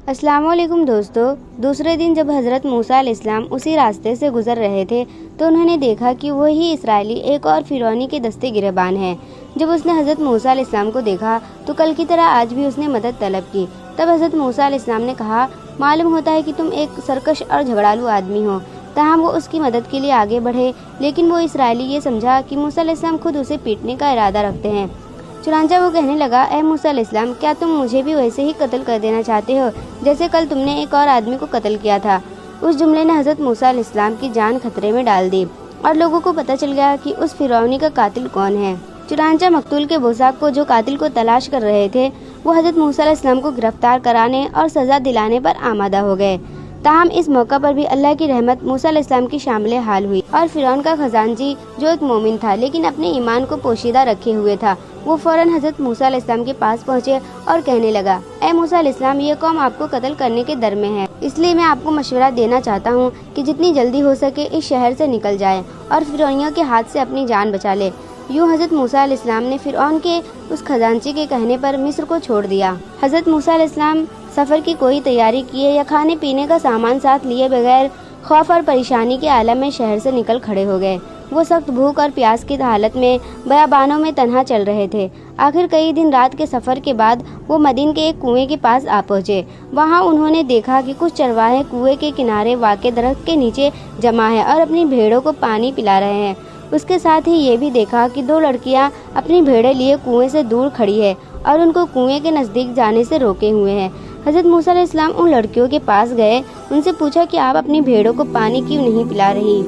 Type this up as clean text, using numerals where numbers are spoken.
अस्सलाम वालेकुम दोस्तों। दूसरे दिन जब हज़रत मूसा अलैहिस्सलाम उसी रास्ते से गुजर रहे थे तो उन्होंने देखा कि वही इसराइली एक और फिरौनी के दस्ते गिरबान हैं। जब उसने हज़रत मूसा अलैहिस्सलाम को देखा तो कल की तरह आज भी उसने मदद तलब की। तब हज़रत मूसा अलैहिस्सलाम ने कहा, मालूम होता है कि तुम एक सरकश और झगड़ालू आदमी हो। तमाम वो उसकी मदद के लिए आगे बढ़े, लेकिन वो इसराइली ये समझा कि मूसा अलैहिस्सलाम खुद उसे पीटने का इरादा रखते हैं। चुनांचा वो कहने लगा, ए मूसा अलैहिस्सलाम, क्या तुम मुझे भी वैसे ही कत्ल कर देना चाहते हो जैसे कल तुमने एक और आदमी को कत्ल किया था। उस जुमले ने हज़रत मूसा अलैहिस्सलाम की जान खतरे में डाल दी और लोगों को पता चल गया कि उस फिरौनी का कातिल कौन है। चुनांचा मकतूल के बोसाक को जो कातिल को तलाश कर रहे थे वो हज़रत मूसा अलैहिस्सलाम को गिरफ्तार कराने और सज़ा दिलाने पर आमादा हो गए। ताहम इस मौका पर भी अल्लाह की रहमत मूसा अलैहिस्सलाम की शामिल हाल हुई और फिरौन का खजानची, जो एक मोमिन था लेकिन अपने ईमान को पोशीदा रखे हुए था, वो फौरन हज़रत मूसा अलैहिस्सलाम के पास पहुँचे और कहने लगा, ए मूसा अलैहिस्सलाम, ये कौम आपको कत्ल करने के दर में है, इसलिए मैं आपको मशवरा देना चाहता हूँ कि जितनी जल्दी हो सके इस शहर से निकल जाए और फिरौनियों के हाथ से अपनी जान बचा ले। यूँ हज़रत मूसा अलैहिस्सलाम ने फिरौन के उस खजानची के कहने पर मिस्र को छोड़ दिया। हज़रत मूसा अलैहिस्सलाम सफ़र की कोई तैयारी किए या खाने पीने का सामान साथ लिए बगैर खौफ और परेशानी के आलम में शहर से निकल खड़े हो गए। वो सख्त भूख और प्यास की हालत में बयाबानों में तन्हा चल रहे थे। आखिर कई दिन रात के सफ़र के बाद वो मदीन के एक कुएं के पास आ पहुँचे। वहाँ उन्होंने देखा कि कुछ चरवाहे कुएं के किनारे वाक़े दरख्त के नीचे जमा है और अपनी भेड़ों को पानी पिला रहे हैं। उसके साथ ही ये भी देखा कि दो लड़कियां अपनी भेड़ें लिए कुएं से दूर खड़ी है और उनको कुएं के नज़दीक जाने से रोके हुए हैं। हज़रत मूसा अलैहिस्सलाम उन लड़कियों के पास गए, उनसे पूछा कि आप अपनी भेड़ों को पानी क्यों नहीं पिला रही।